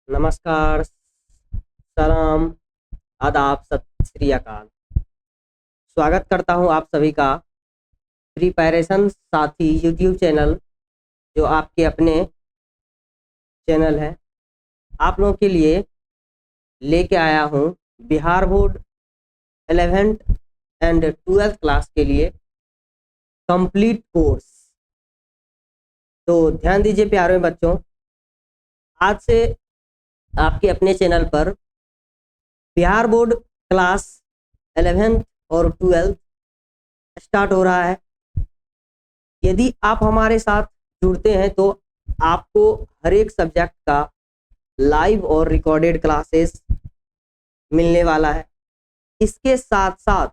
नमस्कार, सलाम, आदाब, सत श्री अकाल। स्वागत करता हूं आप सभी का प्रिपरेशन साथी यूट्यूब चैनल, जो आपके अपने चैनल है। आप लोगों के लिए लेके आया हूं Bihar board 11th and 12th class के लिए कंप्लीट कोर्स। तो ध्यान दीजिए प्यारे बच्चों, आज से आपके अपने चैनल पर बिहार बोर्ड क्लास 11th और 12th स्टार्ट हो रहा है। यदि आप हमारे साथ जुड़ते हैं तो आपको हर एक सब्जेक्ट का लाइव और रिकॉर्डेड क्लासेस मिलने वाला है। इसके साथ साथ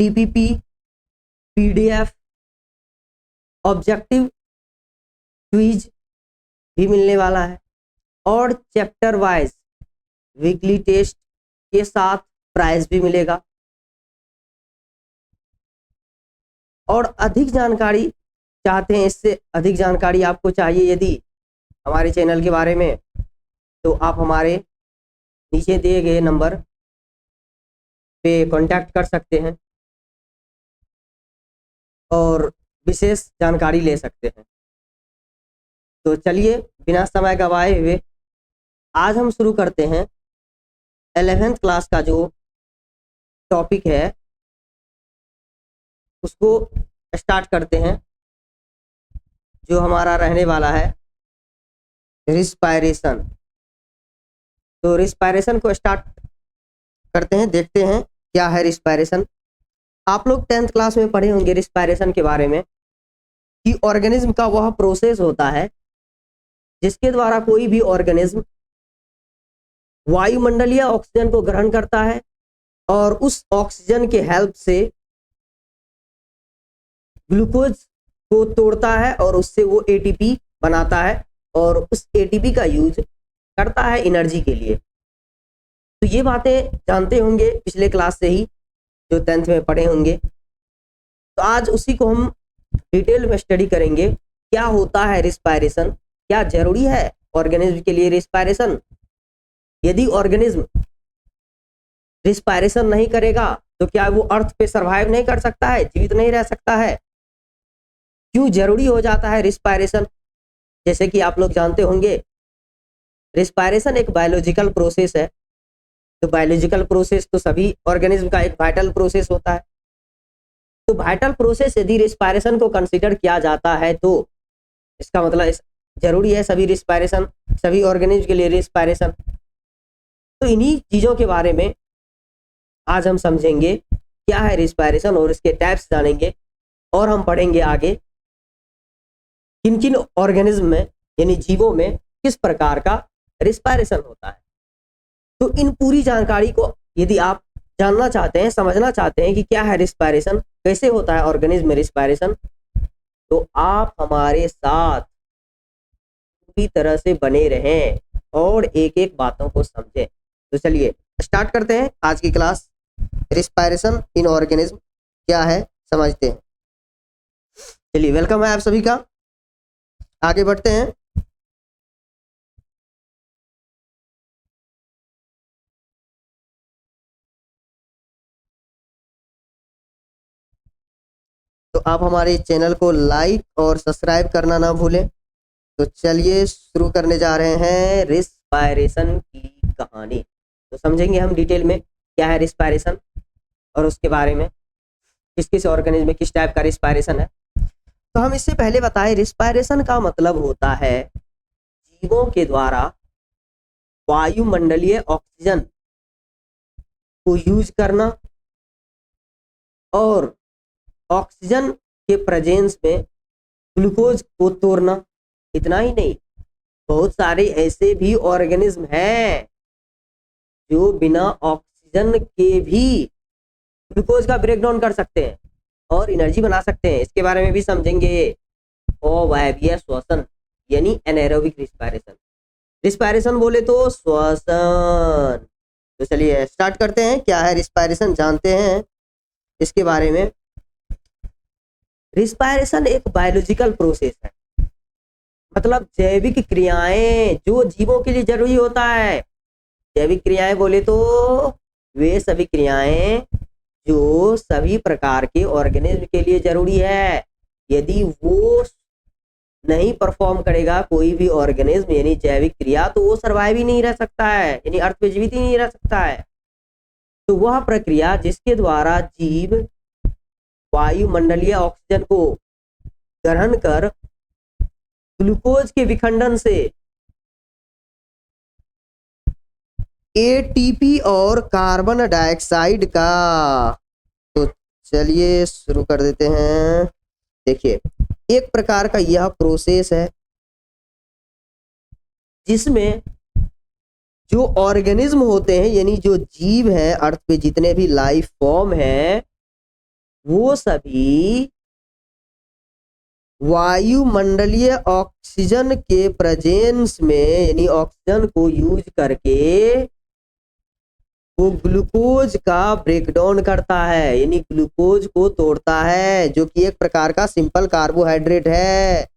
टीपीपी, पीडीएफ, ऑब्जेक्टिव क्विज भी मिलने वाला है और चैप्टर वाइज वीकली टेस्ट के साथ प्राइज भी मिलेगा। और अधिक जानकारी चाहते हैं, इससे अधिक जानकारी आपको चाहिए यदि हमारे चैनल के बारे में, तो आप हमारे नीचे दिए गए नंबर पे कांटेक्ट कर सकते हैं और विशेष जानकारी ले सकते हैं। तो चलिए बिना समय गवाए हुए आज हम शुरू करते हैं 11th क्लास का जो टॉपिक है उसको स्टार्ट करते हैं, जो हमारा रहने वाला है रिस्पायरेशन। तो रिस्पायरेशन को स्टार्ट करते हैं, देखते हैं क्या है रिस्पायरेशन। आप लोग 10th क्लास में पढ़े होंगे रिस्पायरेशन के बारे में कि ऑर्गेनिज्म का वह प्रोसेस होता है जिसके द्वारा कोई भी ऑर्गेनिज्म वायुमंडलीय ऑक्सीजन को ग्रहण करता है और उस ऑक्सीजन के हेल्प से ग्लूकोज को तोड़ता है और उससे वो एटीपी बनाता है और उस एटीपी का यूज करता है एनर्जी के लिए। तो ये बातें जानते होंगे पिछले क्लास से ही, जो 10th में पढ़े होंगे। तो आज उसी को हम डिटेल में स्टडी करेंगे। क्या होता है रिस्पायरेशन, क्या जरूरी है ऑर्गेनिज्म के लिए रिस्पायरेशन, यदि ऑर्गेनिज्म रिस्पायरेशन नहीं करेगा तो क्या वो अर्थ पे सरवाइव नहीं कर सकता है, जीवित नहीं रह सकता है, क्यों जरूरी हो जाता है रिस्पायरेशन। जैसे कि आप लोग जानते होंगे रिस्पायरेशन एक बायोलॉजिकल प्रोसेस है। तो बायोलॉजिकल प्रोसेस तो सभी ऑर्गेनिज्म का एक वाइटल प्रोसेस होता है। तो वाइटल प्रोसेस यदि रिस्पायरेशन को कंसीडर किया जाता है तो इसका मतलब जरूरी है सभी रिस्पायरेशन, सभी ऑर्गेनिज्म के लिए रिस्पायरेशन। तो इन्हीं चीजों के बारे में आज हम समझेंगे क्या है रिस्पायरेशन और इसके टाइप्स जानेंगे, और हम पढ़ेंगे आगे किन किन ऑर्गेनिज्म में यानी जीवों में किस प्रकार का रिस्पायरेशन होता है। तो इन पूरी जानकारी को यदि आप जानना चाहते हैं, समझना चाहते हैं कि क्या है रिस्पायरेशन, कैसे होता है ऑर्गेनिज्म में रिस्पायरेशन, तो आप हमारे साथ पूरी तरह से बने रहें और एक एक बातों को समझें। तो चलिए स्टार्ट करते हैं आज की क्लास। रिस्पायरेशन इन ऑर्गेनिज्म क्या है समझते हैं। चलिए वेलकम है आप सभी का, आगे बढ़ते हैं। तो आप हमारे चैनल को लाइक और सब्सक्राइब करना ना भूलें। तो चलिए शुरू करने जा रहे हैं रिस्पायरेशन की कहानी। तो समझेंगे हम डिटेल में क्या है रिस्पायरेशन और उसके बारे में किस किस ऑर्गेनिज्म में किस टाइप का रिस्पायरेशन है। तो हम इससे पहले बताएं, रिस्पायरेशन का मतलब होता है जीवों के द्वारा वायुमंडलीय ऑक्सीजन को यूज करना और ऑक्सीजन के प्रेजेंस में ग्लूकोज को तोड़ना। इतना ही नहीं, बहुत सारे ऐसे भी ऑर्गेनिज्म हैं जो बिना ऑक्सीजन के भी ग्लूकोज का ब्रेकडाउन कर सकते हैं और एनर्जी बना सकते हैं। इसके बारे में भी समझेंगे। अवायवीय श्वसन यानी एनाएरोबिक रिस्पायरेशन। रिस्पायरेशन बोले तो श्वसन। तो चलिए स्टार्ट करते हैं, क्या है रिस्पायरेशन जानते हैं इसके बारे में। रिस्पायरेशन एक बायोलॉजिकल प्रोसेस है मतलब जैविक क्रियाएं जो जीवों के लिए जरूरी होता है। जैविक क्रियाएं बोले तो वे सभी क्रियाएं जो सभी प्रकार के ऑर्गेनिज्म के लिए जरूरी है। यदि वो नहीं परफॉर्म करेगा कोई भी ऑर्गेनिज्म यानी जैविक क्रिया, तो वो सर्वाइव ही नहीं रह सकता है, यानी अर्थ पे जीवित ही नहीं रह सकता है। तो वह प्रक्रिया जिसके द्वारा जीव वायुमंडलीय ऑक्सीजन को ग्रहण कर ग्लूकोज के विखंडन से एटीपी और कार्बन डाइऑक्साइड का, तो चलिए शुरू कर देते हैं। देखिए, एक प्रकार का यह प्रोसेस है जिसमें जो ऑर्गेनिज्म होते हैं यानी जो जीव है अर्थ पे जितने भी लाइफ फॉर्म है, वो सभी वायुमंडलीय ऑक्सीजन के प्रेजेंस में यानी ऑक्सीजन को यूज करके वो ग्लूकोज का ब्रेकडाउन करता है, यानी ग्लूकोज को तोड़ता है, जो कि एक प्रकार का सिंपल कार्बोहाइड्रेट है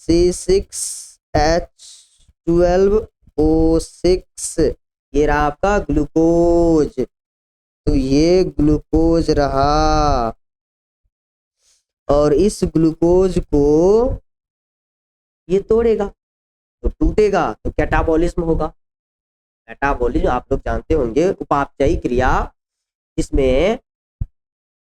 C6H12O6। ये रहा आपका ग्लूकोज। तो ये ग्लूकोज रहा और इस ग्लूकोज को ये तोड़ेगा तो टूटेगा, तो कैटाबॉलिज्म होगा। कैटाबॉलिज्म आप लोग जानते होंगे, उपापचयी क्रिया जिसमें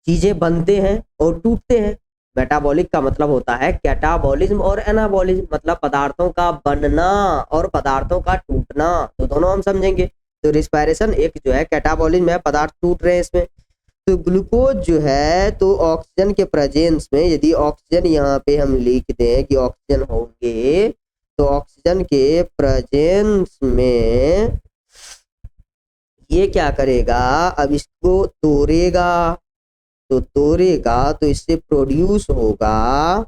चीजें बनते हैं और टूटते हैं। मेटाबॉलिक का मतलब होता है कैटाबॉलिज्म और एनाबॉलिज्म, मतलब पदार्थों का बनना और पदार्थों का टूटना, तो दोनों हम समझेंगे। तो रिस्पायरेशन एक जो है कैटाबॉलिज्म है, पदार्थ टूट रहे हैं इसमें। तो ग्लूकोज जो है तो ऑक्सीजन के प्रेजेंस में, यदि ऑक्सीजन यहाँ पे हम लिख दें कि ऑक्सीजन होंगे, तो ऑक्सीजन के प्रेजेंस में ये क्या करेगा, अब इसको तोड़ेगा। तो तोड़ेगा तो इससे प्रोड्यूस होगा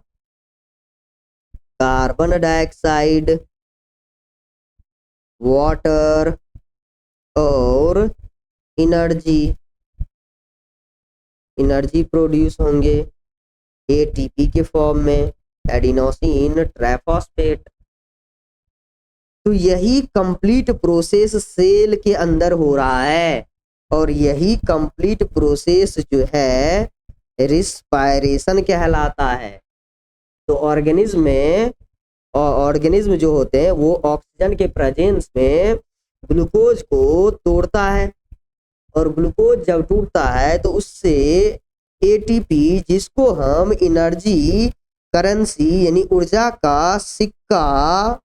कार्बन डाइऑक्साइड, वाटर और एनर्जी प्रोड्यूस होंगे एटीपी के फॉर्म में, एडिनोसिन ट्राइफॉस्फेट। तो यही कंप्लीट प्रोसेस सेल के अंदर हो रहा है और यही कंप्लीट प्रोसेस जो है रिस्पायरेशन कहलाता है। तो ऑर्गेनिज्म में ऑर्गेनिज्म जो होते हैं वो ऑक्सीजन के प्रेजेंस में ग्लूकोज को तोड़ता है और ग्लूकोज जब टूटता है तो उससे एटीपी, जिसको हम एनर्जी करेंसी यानी ऊर्जा का सिक्का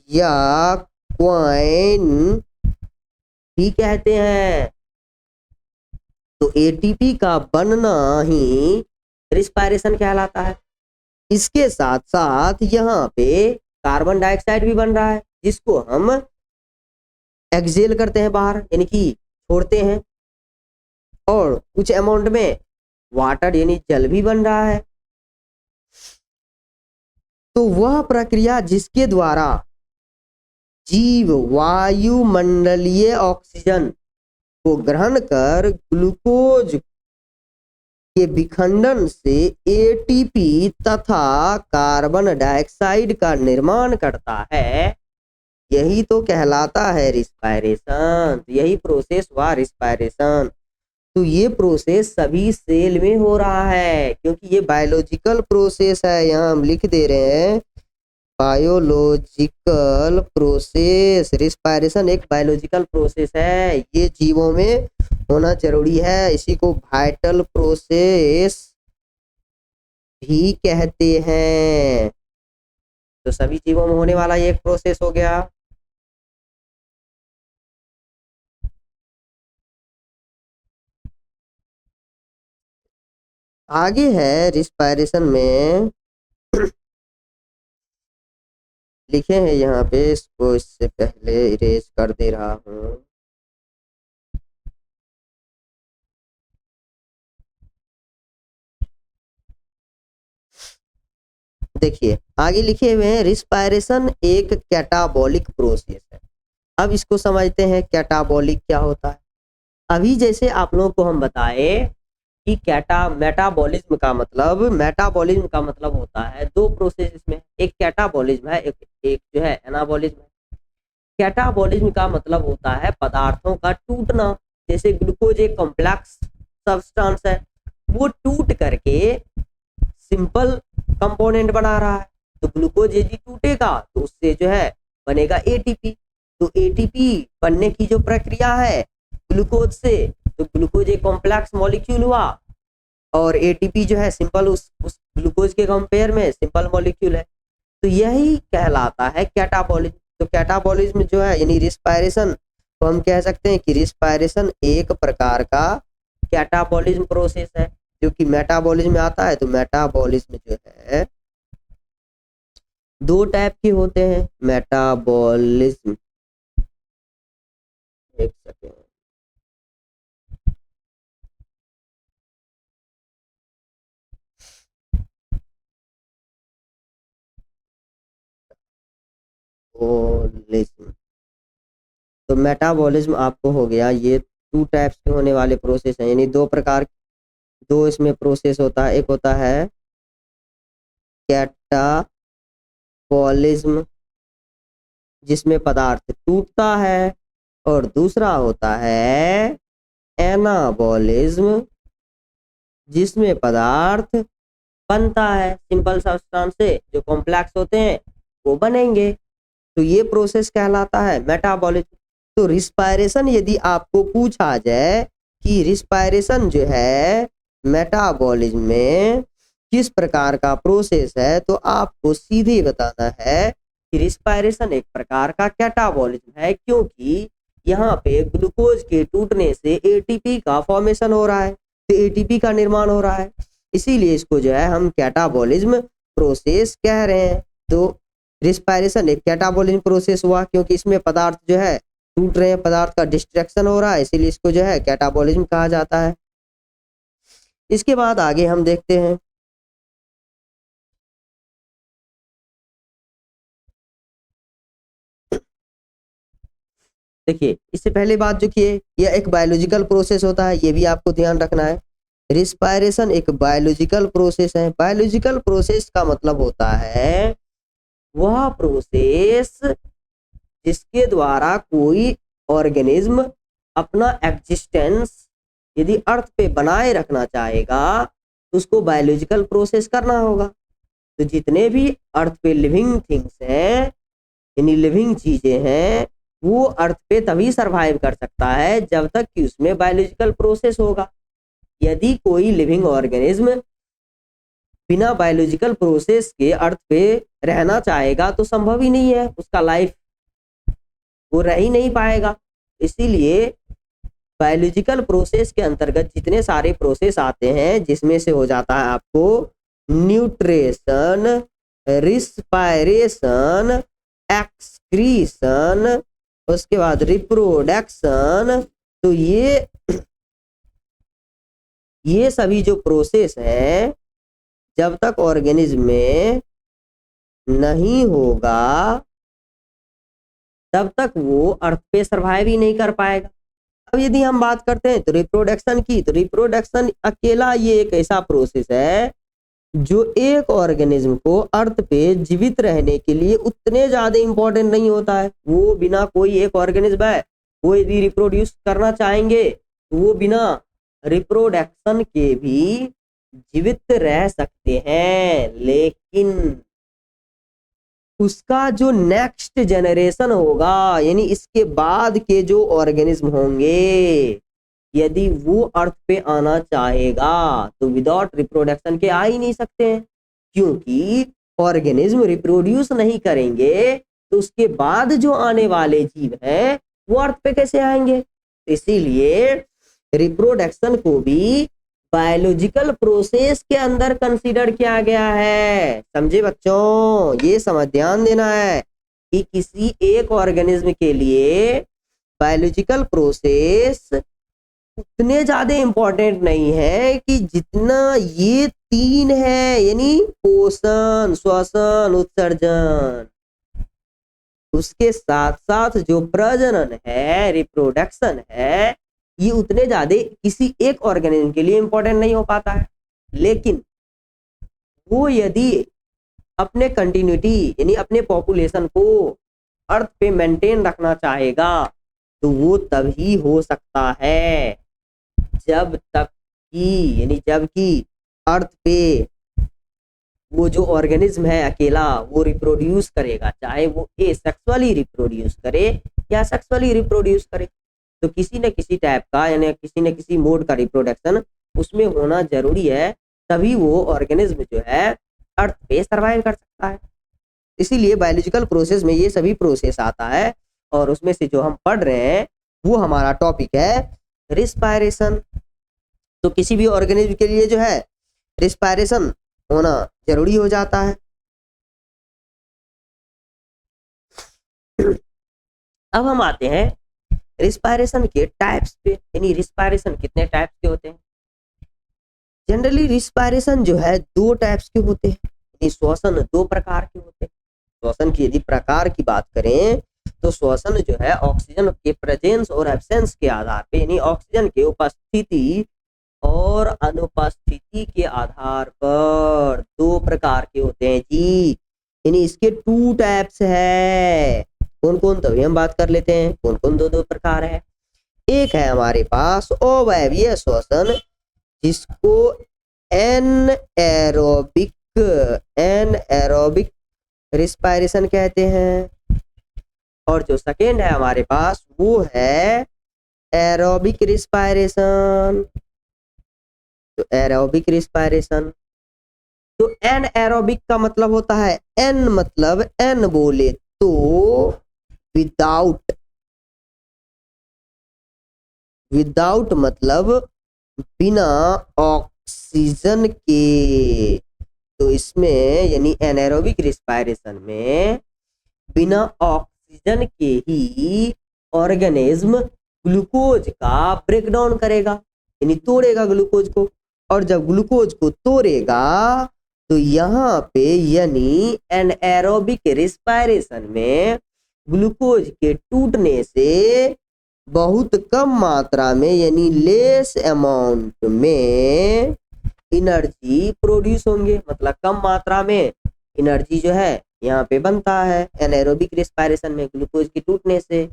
या क्वाइन भी कहते हैं, तो एटीपी का बनना ही रिस्पायरेशन कहलाता है। इसके साथ साथ यहाँ पे कार्बन डाइऑक्साइड भी बन रहा है, जिसको हम एक्सहेल करते हैं बाहर, यानी कि छोड़ते हैं, और कुछ अमाउंट में वाटर यानी जल भी बन रहा है। तो वह प्रक्रिया जिसके द्वारा जीव वायुमंडलीय ऑक्सीजन को ग्रहण कर ग्लूकोज के विखंडन से एटीपी तथा कार्बन डाइऑक्साइड का निर्माण करता है, यही तो कहलाता है रिस्पायरेशन। यही प्रोसेस हुआ रिस्पायरेशन। तो ये प्रोसेस सभी सेल में हो रहा है, क्योंकि ये बायोलॉजिकल प्रोसेस है। यहाँ हम लिख दे रहे हैं बायोलॉजिकल प्रोसेस। रिस्पायरेशन एक बायोलॉजिकल प्रोसेस है, ये जीवों में होना जरूरी है। इसी को वाइटल प्रोसेस भी कहते हैं। तो सभी जीवों में होने वाला ये एक प्रोसेस हो गया। आगे है रिस्पायरेशन में लिखे हैं यहाँ पे, इसको इससे पहले इरेज कर दे रहा हूँ। देखिए आगे लिखे हुए हैं रिस्पायरेशन एक कैटाबॉलिक प्रोसेस है। अब इसको समझते हैं कैटाबॉलिक क्या होता है। अभी जैसे आप लोगों को हम बताए कि मेटाबॉलिज्म का मतलब होता है दो प्रोसेस इसमें, एक कैटाबॉलिज्म है, एक जो है एनाबॉलिज्म है। कैटाबॉलिज्म का मतलब होता है पदार्थों का टूटना। जैसे ग्लूकोज एक कॉम्प्लेक्स सब्सटेंस है, वो टूट करके सिंपल कंपोनेंट बना रहा है, तो ग्लूकोज यदि टूटेगा तो उससे जो है बनेगा एटीपी। तो एटीपी बनने की जो प्रक्रिया है ग्लूकोज से, तो ग्लूकोज एक कॉम्प्लेक्स मॉलिक्यूल हुआ और एटीपी जो है सिंपल उस ग्लूकोज के कंपेयर में सिंपल मॉलिक्यूल है। तो यही कहलाता है कैटाबॉलिज्म। तो कैटाबॉलिज्म जो है यानी रिस्पायरेशन, तो हम कह सकते हैं कि रिस्पायरेशन एक प्रकार का कैटाबॉलिज्म प्रोसेस है जो कि मेटाबॉलिज्म में आता है। तो मेटाबॉलिज्म जो है दो टाइप के होते हैं। मेटाबॉलिज्म, एक सेकेंड, तो मेटाबॉलिज्म आपको हो गया, ये टू टाइप्स के होने वाले प्रोसेस हैं, यानी दो इसमें प्रोसेस होता है। एक होता है कैटाबॉलिज्म जिसमें पदार्थ टूटता है, और दूसरा होता है एनाबॉलिज्म जिसमें पदार्थ बनता है। सिंपल सब्सटेंस से जो कॉम्प्लेक्स होते हैं वो बनेंगे, तो ये प्रोसेस कहलाता है मेटाबॉलिज्म। तो रिस्पायरेशन यदि आपको पूछा जाए कि रिस्पायरेशन जो है मेटाबॉलिज्म में किस प्रकार का प्रोसेस है, तो आपको सीधे बताना है कि रिस्पायरेशन एक प्रकार का कैटाबॉलिज्म है, क्योंकि यहाँ पे ग्लूकोज के टूटने से एटीपी का फॉर्मेशन हो रहा है, तो एटीपी का निर्माण हो रहा है, इसीलिए इसको जो है हम कैटाबॉलिज्म प्रोसेस कह रहे हैं। तो रिस्पायरेशन एक कैटाबॉलिज्म प्रोसेस हुआ क्योंकि इसमें पदार्थ जो है टूट रहे हैं, पदार्थ का डिस्ट्रक्शन हो रहा है, इसीलिए इसको जो है कैटाबॉलिज्म कहा जाता है। इसके बाद आगे हम देखते हैं देखिए, इससे पहले बात जो किए, यह एक बायोलॉजिकल प्रोसेस होता है, ये भी आपको ध्यान रखना है। रिस्पायरेशन एक बायोलॉजिकल प्रोसेस है। बायोलॉजिकल प्रोसेस का मतलब होता है वह प्रोसेस जिसके द्वारा कोई ऑर्गेनिज्म अपना एग्जिस्टेंस यदि अर्थ पे बनाए रखना चाहेगा तो उसको बायोलॉजिकल प्रोसेस करना होगा। तो जितने भी अर्थ पे लिविंग थिंग्स हैं यानी लिविंग चीजें हैं, वो अर्थ पे तभी सरवाइव कर सकता है जब तक कि उसमें बायोलॉजिकल प्रोसेस होगा। यदि कोई लिविंग ऑर्गेनिज्म बिना बायोलॉजिकल प्रोसेस के अर्थ पे रहना चाहेगा तो संभव ही नहीं है, उसका लाइफ वो रह ही नहीं पाएगा। इसीलिए बायोलॉजिकल प्रोसेस के अंतर्गत जितने सारे प्रोसेस आते हैं, जिसमें से हो जाता है आपको न्यूट्रिशन, रिस्पायरेशन, एक्सक्रीशन, उसके बाद रिप्रोडक्शन। तो ये सभी जो प्रोसेस हैं जब तक ऑर्गेनिज्म में नहीं होगा तब तक वो अर्थ पे सरवाइव ही नहीं कर पाएगा। अब यदि हम बात करते हैं तो रिप्रोडक्शन की, तो रिप्रोडक्शन अकेला ये एक ऐसा प्रोसेस है जो एक ऑर्गेनिज्म को अर्थ पे जीवित रहने के लिए उतने ज्यादा इंपॉर्टेंट नहीं होता है। वो बिना कोई एक ऑर्गेनिज्म है वो यदि रिप्रोड्यूस करना चाहेंगे तो वो बिना रिप्रोडक्शन के भी जीवित रह सकते हैं, लेकिन उसका जो नेक्स्ट जनरेशन होगा यानी इसके बाद के जो ऑर्गेनिज्म होंगे, यदि वो अर्थ पे आना चाहेगा तो विदाउट रिप्रोडक्शन के आ ही नहीं सकते हैं, क्योंकि ऑर्गेनिज्म रिप्रोड्यूस नहीं करेंगे तो उसके बाद जो आने वाले जीव हैं वो अर्थ पे कैसे आएंगे। इसीलिए रिप्रोडक्शन को भी बायोलॉजिकल प्रोसेस के अंदर कंसीडर किया गया है। समझे बच्चों, ये समझ ध्यान देना है कि किसी एक ऑर्गेनिज्म के लिए बायोलॉजिकल प्रोसेस उतने ज्यादा इंपॉर्टेंट नहीं है कि जितना ये तीन है, यानी पोषण, श्वसन, उत्सर्जन। उसके साथ साथ जो प्रजनन है, रिप्रोडक्शन है, ये उतने ज्यादा किसी एक ऑर्गेनिज्म के लिए इंपॉर्टेंट नहीं हो पाता है, लेकिन वो यदि अपने कंटिन्यूटी यानी अपने पॉपुलेशन को अर्थ पे मेंटेन रखना चाहेगा तो वो तभी हो सकता है जब तक कि यानी जबकि अर्थ पे वो जो ऑर्गेनिज्म है अकेला वो रिप्रोड्यूस करेगा, चाहे वो एसेक्सुअली रिप्रोड्यूस करे या सेक्सुअली रिप्रोड्यूस करे, तो किसी न किसी टाइप का यानी किसी न किसी मोड का रिप्रोडक्शन उसमें होना जरूरी है, तभी वो ऑर्गेनिज्म जो है अर्थ पे सरवाइव कर सकता है। इसीलिए बायोलॉजिकल प्रोसेस में ये सभी प्रोसेस आता है और उसमें से जो हम पढ़ रहे हैं वो हमारा टॉपिक है रिस्पायरेशन। तो किसी भी ऑर्गेनिज्म के लिए जो है रिस्पायरेशन होना जरूरी हो जाता है। अब हम आते हैं रिस्पायरेशन के टाइप्स पे, यानी रिस्पायरेशन कितने टाइप्स के होते हैं। जनरली रिस्पायरेशन जो है दो टाइप्स के होते हैं, यानी श्वसन दो प्रकार के होते हैं। श्वसन की यदि प्रकार की बात करें तो श्वसन जो है ऑक्सीजन के प्रेजेंस और एब्सेंस के आधार पे, यानी ऑक्सीजन के उपस्थिति और अनुपस्थिति के आधार पर दो प्रकार के होते हैं जी, यानी इसके टू टाइप्स है। कौन कौन, तभी हम बात कर लेते हैं कौन कौन दो दो प्रकार है। एक है हमारे पास अवायवीय श्वसन जिसको एनएरोबिक रिस्पायरेशन कहते हैं, और जो सेकेंड है हमारे पास वो है एरोबिक रिस्पायरेशन। तो एरोबिक रिस्पायरेशन, तो एनएरोबिक का मतलब होता है एन मतलब एन बोले तो विदाउट मतलब बिना ऑक्सीजन के। तो इसमें यानी एनारोबिक रिस्पायरेशन में बिना ऑक्सीजन के ही ऑर्गेनिज्म ग्लूकोज का ब्रेकडाउन करेगा, यानी तोड़ेगा ग्लूकोज को, और जब ग्लूकोज को तोड़ेगा तो यहाँ पे यानी एनारोबिक रिस्पायरेशन में ग्लूकोज के टूटने से बहुत कम मात्रा में यानी लेस अमाउंट में एनर्जी प्रोड्यूस होंगे, मतलब कम मात्रा में एनर्जी जो है यहाँ पे बनता है एनारोबिक रिस्पायरेशन में ग्लूकोज के टूटने से।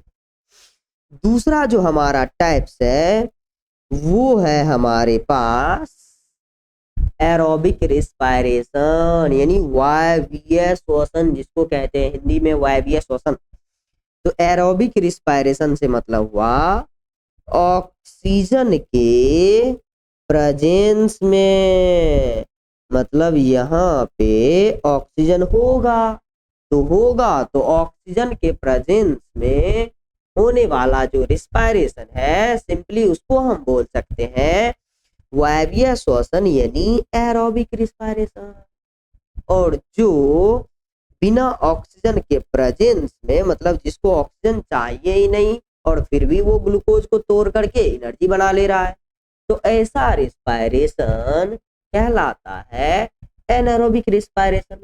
दूसरा जो हमारा टाइप्स है वो है हमारे पास एरोबिक रिस्पायरेशन, यानी वायवीय श्वसन जिसको कहते हैं हिंदी में वायवीय श्वसन। तो एरोबिक रिस्पायरेशन से मतलब हुआ ऑक्सीजन के प्रेजेंस में, मतलब यहाँ पे ऑक्सीजन होगा तो ऑक्सीजन के प्रेजेंस में होने वाला जो रिस्पायरेशन है सिंपली उसको हम बोल सकते हैं वायवीय श्वसन यानी एरोबिक रिस्पायरेशन। और जो बिना ऑक्सीजन के प्रेजेंस में, मतलब जिसको ऑक्सीजन चाहिए ही नहीं और फिर भी वो ग्लूकोज को तोड़ करके एनर्जी बना ले रहा है, तो ऐसा रिस्पायरेशन कहलाता है एनारोबिक रिस्पायरेशन,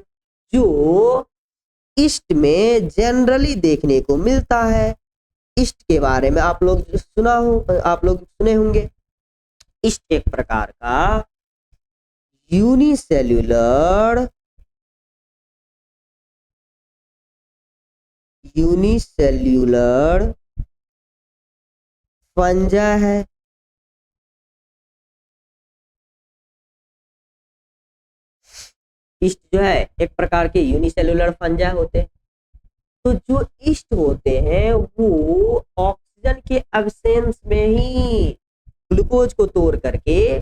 जो ईस्ट में जनरली देखने को मिलता है। ईस्ट के बारे में आप लोग सुने होंगे। ईस्ट एक प्रकार का यूनिसेल्यूलर फंजा है। ईस्ट जो है एक प्रकार के यूनिसेल्यूलर फंजा होते हैं। तो जो ईस्ट होते हैं वो ऑक्सीजन के एब्सेंस में ही ग्लूकोज को तोड़ करके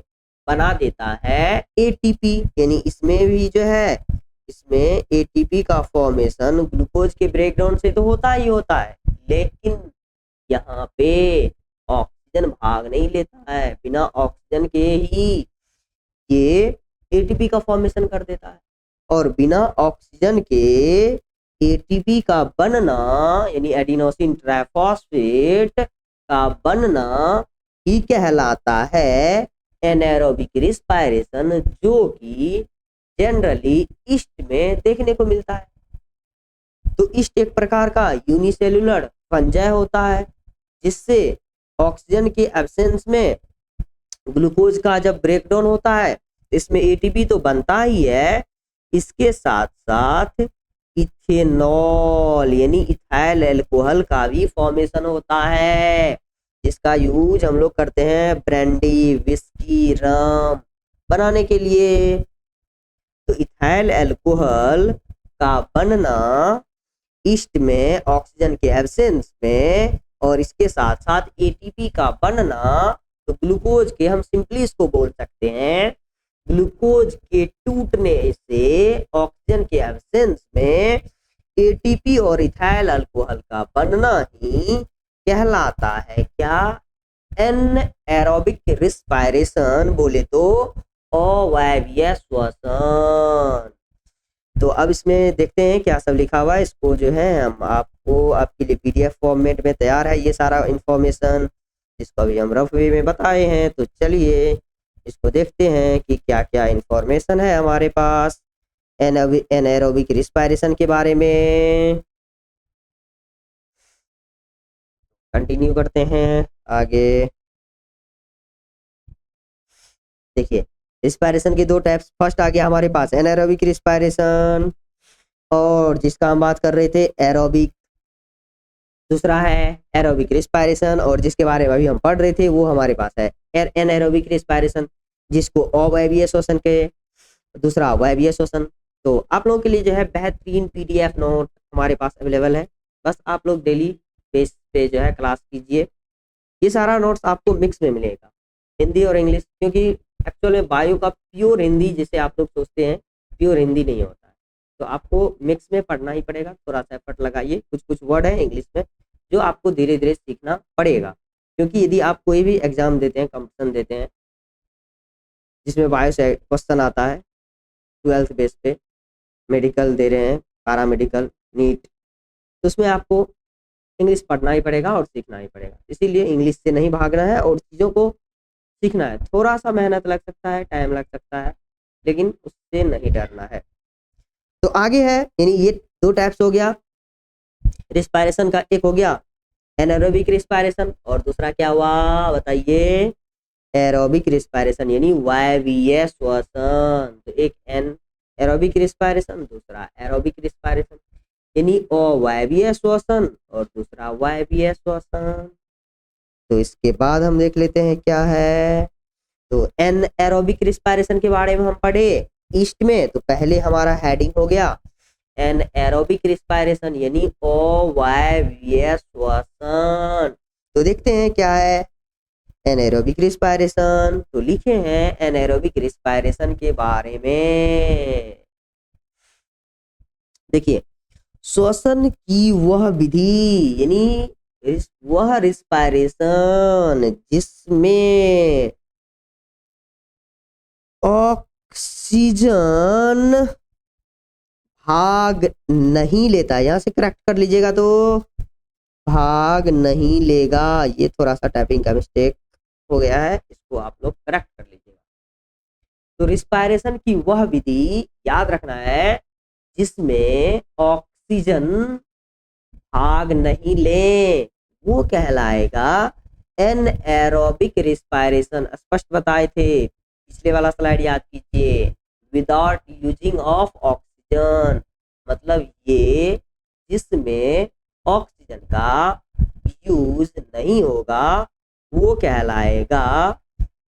बना देता है एटीपी, यानी इसमें भी जो है इसमें एटीपी का फॉर्मेशन ग्लूकोज के ब्रेकडाउन से तो होता ही होता है, लेकिन यहाँ पे ऑक्सीजन भाग नहीं लेता है, बिना ऑक्सीजन के ही ये एटीपी का फॉर्मेशन कर देता है। और बिना ऑक्सीजन के एटीपी का बनना यानी एडिनोसिन ट्राइफॉस्फेट का बनना ही कहलाता है एनारोबिक रिस्पायरेशन, जो कि जनरली ईस्ट में देखने को मिलता है। तो ईस्ट एक प्रकार का यूनिसेल्यूलर फंजाई होता है जिससे ऑक्सीजन के एब्सेंस में ग्लूकोज का जब ब्रेकडाउन होता है इसमें एटीपी तो बनता ही है, इसके साथ साथ इथेनॉल यानी इथाइल अल्कोहल का भी फॉर्मेशन होता है, जिसका यूज हम लोग करते हैं ब्रांडी, विस्की, रम बनाने के लिए। तो इथाइल अल्कोहल का बनना ईस्ट में ऑक्सीजन के एब्सेंस में, और इसके साथ साथ एटीपी का बनना, तो ग्लूकोज के हम सिंपली इसको बोल सकते हैं ग्लूकोज के टूटने से ऑक्सीजन के एब्सेंस में एटीपी और इथाइल अल्कोहल का बनना ही कहलाता है क्या? एनएरोबिक रिस्पायरेशन, बोले तो अवायवीय श्वसन। तो अब इसमें देखते हैं क्या सब लिखा हुआ है। इसको जो है हम आपको आपके लिए पीडीएफ फॉर्मेट में तैयार है ये सारा इंफॉर्मेशन, जिसको अभी हम रफ वे में बताए हैं। तो चलिए इसको देखते हैं कि क्या क्या इंफॉर्मेशन है हमारे पास एनाएरोबिक रिस्पायरेशन के बारे में। कंटिन्यू करते हैं आगे। देखिए रिस्पायरेशन के दो टाइप्स, फर्स्ट आ गया हमारे पास एनाएरोबिक रिस्पायरेशन, और जिसका हम बात कर रहे थे एरोबिक। दूसरा है एरोबिक रिस्पायरेशन, और जिसके बारे में अभी हम पढ़ रहे थे वो हमारे पास है एनाएरोबिक रिस्पायरेशन, जिसको अवायवीय श्वसन के, दूसरा अवायवीय श्वसन। तो आप लोगों के लिए जो है बेहतरीन पीडीएफ नोट हमारे पास अवेलेबल है, बस आप लोग डेली बेस पे जो है क्लास कीजिए। ये सारा नोट्स आपको मिक्स में मिलेगा, हिंदी और इंग्लिश, क्योंकि एक्चुअल में बायो का प्योर हिंदी जिसे आप लोग सोचते हैं प्योर हिंदी नहीं होता है, तो आपको मिक्स में पढ़ना ही पड़ेगा। थोड़ा सा एफर्ट लगाइए, कुछ कुछ वर्ड है इंग्लिश में जो आपको धीरे धीरे सीखना पड़ेगा, क्योंकि यदि आप कोई भी एग्जाम देते हैं, कंपटीशन देते हैं जिसमें बायो से क्वेश्चन आता है 12th बेस पे, मेडिकल दे रहे हैं, पैरामेडिकल, नीट, तो उसमें आपको इंग्लिश पढ़ना ही पड़ेगा और सीखना ही पड़ेगा। इसीलिए इंग्लिश से नहीं भागना है और चीज़ों को सीखना है। थोड़ा सा मेहनत लग सकता है, टाइम लग सकता है, लेकिन उससे नहीं डरना है। तो आगे है, यानी ये दो टाइप्स हो गया रिस्पायरेशन का, एक हो गया एनारोबिक रिस्पायरेशन और दूसरा क्या हुआ बताइए? एरोबिक रिस्पायरेशन यानी वायवीय श्वसन। तो एक एरोबिक रिस्पायरेशन, दूसरा एरोबिक रिस्पायरेशन, यानी अवायवीय श्वसन और दूसरा वायवीय श्वसन। तो इसके बाद हम देख लेते हैं क्या है। तो एनारोबिक रिस्पायरेशन के बारे में हम पढ़े ईस्ट में, तो पहले हमारा हेडिंग हो गया एनारोबिक रिस्पायरेशन यानी अवायवीय श्वसन। तो देखते हैं क्या है एनारोबिक रिस्पायरेशन। तो लिखे हैं एनारोबिक रिस्पायरेशन के बारे में। देखिए श्वसन की वह विधि यानी वह रिस्पायरेशन जिसमें ऑक्सीजन भाग नहीं लेता, यहां से करेक्ट कर लीजिएगा, तो भाग नहीं लेगा, ये थोड़ा सा टाइपिंग का मिस्टेक हो गया है, इसको आप लोग करेक्ट कर लीजिएगा। तो रिस्पायरेशन की वह विधि याद रखना है जिसमें ऑक्सीजन भाग नहीं ले, वो कहलाएगा एनएरोबिक रिस्पायरेशन। स्पष्ट बताए थे, पिछले वाला स्लाइड याद कीजिए, विदाउट यूजिंग ऑफ ऑक्सीजन, मतलब ये जिसमें ऑक्सीजन का यूज नहीं होगा वो कहलाएगा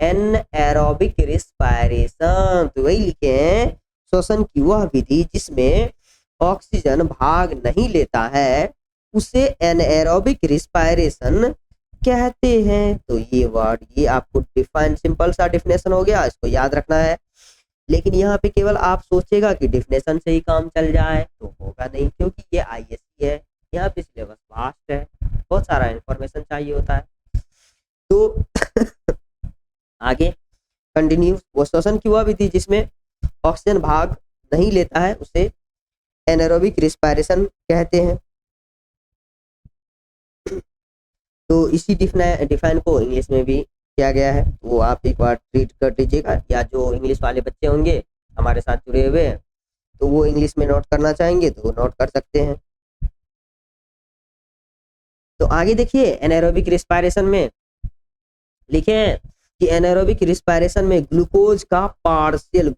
एनएरोबिक रिस्पायरेशन। तो वही लिखे हैं श्वसन की वह विधि जिसमें ऑक्सीजन भाग नहीं लेता है उसे एनएरोबिक रिस्पायरेशन कहते हैं। तो ये वर्ड ये आपको डिफाइन, सिंपल सा डिफिनेशन हो गया, इसको याद रखना है। लेकिन यहाँ पे केवल आप सोचेगा कि डिफिनेशन से ही काम चल जाए तो होगा नहीं, क्योंकि ये आईएससी है, यहाँ पे सिलेबस वास्ट है, बहुत सारा इंफॉर्मेशन चाहिए होता है। तो आगे कंटिन्यू, वो श्वसन की वह विधि जिसमें ऑक्सीजन भाग नहीं लेता है उसे एनारोबिक रिस्पायरेशन कहते हैं। तो इसी डिफाइन को इंग्लिश में भी किया गया है, वो आप एक बार रीड कर लीजिएगा, या जो इंग्लिश वाले बच्चे होंगे हमारे साथ जुड़े हुए हैं तो वो इंग्लिश में नोट करना चाहेंगे तो नोट कर सकते हैं। तो आगे देखिए एनारोबिक रिस्पायरेशन में लिखें कि एनारोबिक रिस्पायरेशन में ग्लूकोज का पार्शियल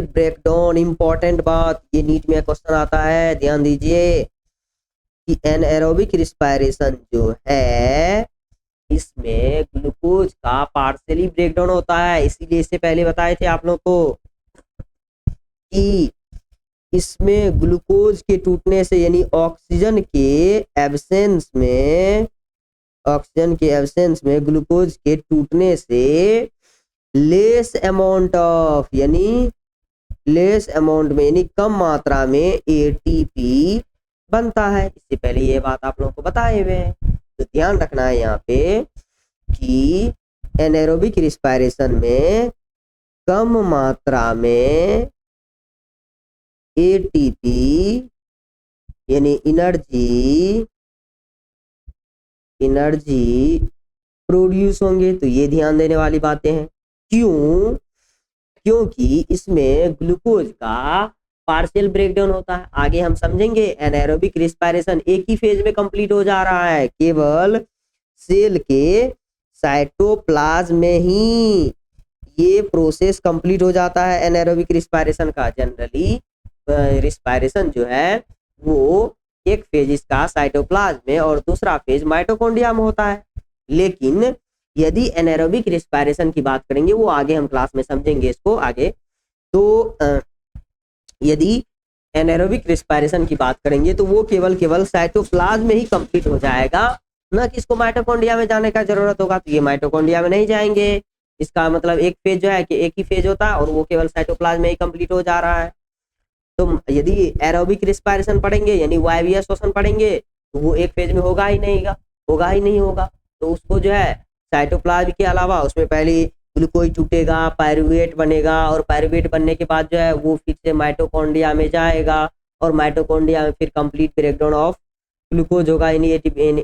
ब्रेकडाउन, इंपॉर्टेंट बात, ये नीट में क्वेश्चन आता है, ध्यान दीजिए कि एनारोबिक रिस्पायरेशन जो है इसमें ग्लूकोज का पार्शियली ब्रेकडाउन होता है। इसीलिए इससे पहले बताए थे आप लोग को कि इसमें ग्लूकोज के टूटने से यानी ऑक्सीजन के एब्सेंस में ग्लूकोज के टूटने से लेस अमाउंट में यानी कम मात्रा में एटीपी बनता है। इससे पहले ये बात आप लोगों को बताए हुए हैं, तो ध्यान रखना है यहाँ पे कि एनारोबिक रिस्पायरेशन में कम मात्रा में एटीपी यानी एनर्जी प्रोड्यूस होंगे। तो ये ध्यान देने वाली बातें हैं। क्योंकि इसमें ग्लूकोज का पार्शियल ब्रेकडाउन होता है। आगे हम समझेंगे एनारोबिक रिस्पायरेशन एक ही फेज में कंप्लीट हो जा रहा है, केवल सेल के साइटोप्लाज्म में ही ये प्रोसेस कंप्लीट हो जाता है एनारोबिक रिस्पायरेशन का। जनरली रिस्पायरेशन जो है वो एक फेज इसका साइटोप्लाज्म में और दूसरा फेज माइटोकॉन्ड्रिया में होता है। लेकिन यदि एनारोबिक रिस्पायरेशन की बात करेंगे, वो आगे हम क्लास में समझेंगे इसको आगे। तो यदि एनारोबिक रिस्पायरेशन की बात करेंगे तो वो केवल साइटोप्लाज्म में ही कंप्लीट हो जाएगा, ना कि इसको माइटोकॉन्ड्रिया में जाने का जरूरत होगा। तो ये माइटोकॉन्ड्रिया में नहीं जाएंगे। इसका मतलब एक फेज जो है कि एक ही फेज होता है और वो केवल साइटोप्लाज्म में ही कंप्लीट हो जा रहा है। तो यदि एरोबिक रिस्पायरेशन पढ़ेंगे यानी वायवीय श्वसन पढ़ेंगे तो वो एक फेज में होगा ही नहीं होगा। तो उसको जो है साइटोप्लाज्म के अलावा उसमें पहले ग्लूकोज टूटेगा, पायरुवेट बनेगा और पायरुवेट बनने के बाद जो है वो फिर से माइटोकॉन्ड्रिया में जाएगा और माइटोकॉन्ड्रिया में फिर कंप्लीट ब्रेकडाउन ऑफ ग्लूकोज होगा, यानी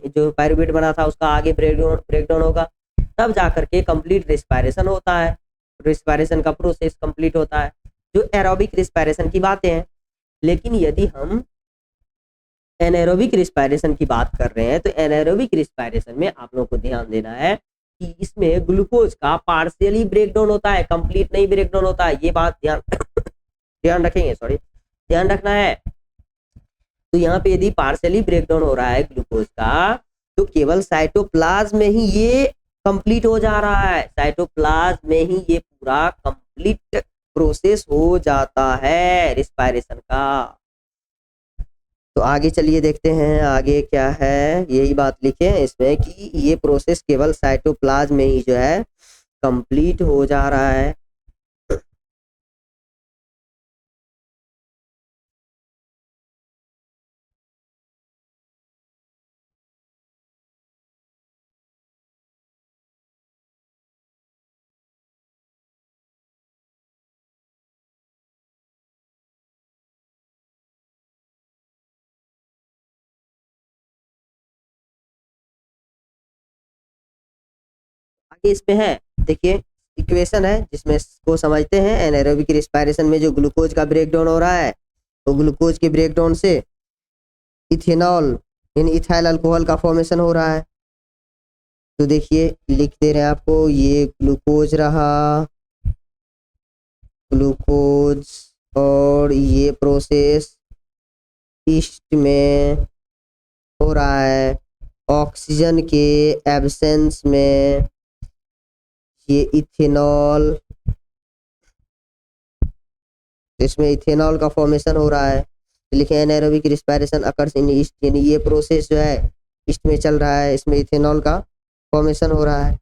जो पायरुवेट बना था उसका आगे ब्रेकडाउन होगा, तब जाकर के कंप्लीट रिस्पायरेशन होता है। रिस्पायरेशन का प्रोसेस कंप्लीट होता है, जो एरोबिक रिस्पायरेशन की बातें हैं। लेकिन यदि हम एनारोबिक रिस्पायरेशन की बात कर रहे हैं तो एनारोबिक रिस्पायरेशन में आप लोगों को ध्यान देना है कि इसमें ग्लूकोज का पार्शियली ब्रेकडाउन होता है, कंप्लीट नहीं ब्रेकडाउन होता है। ये बात ध्यान रखना है। तो यहाँ पे यदि पार्शियली ब्रेकडाउन हो रहा है ग्लूकोज का तो केवल साइटोप्लाज्म में ही ये कंप्लीट हो जा रहा है, साइटोप्लाज्म में ही ये पूरा कंप्लीट प्रोसेस हो जाता है रिस्पायरेशन का। तो आगे चलिए देखते हैं आगे क्या है। यही बात लिखे हैं इसमें कि ये प्रोसेस केवल साइटोप्लाज्म में ही जो है कंप्लीट हो जा रहा है। आगे इसमें है, देखिए इक्वेशन है जिसमें इसको समझते हैं। एनारोबिक रिस्पायरेशन में जो ग्लूकोज का ब्रेकडाउन हो रहा है तो ग्लूकोज के ब्रेकडाउन से इथेनॉल यानी इथाइल अल्कोहल का फॉर्मेशन हो रहा है। तो देखिए लिख दे रहे हैं आपको, ये ग्लूकोज रहा, ग्लूकोज, और ये प्रोसेस ईस्ट में हो रहा है ऑक्सीजन के एब्सेंस में। ये इथेनॉल, इसमें इथेनॉल का फॉर्मेशन हो रहा है। लिखे anaerobic respiration occurs in east, यानी ये प्रोसेस जो है ईस्ट में चल रहा है, इसमें इथेनॉल का फॉर्मेशन हो रहा है।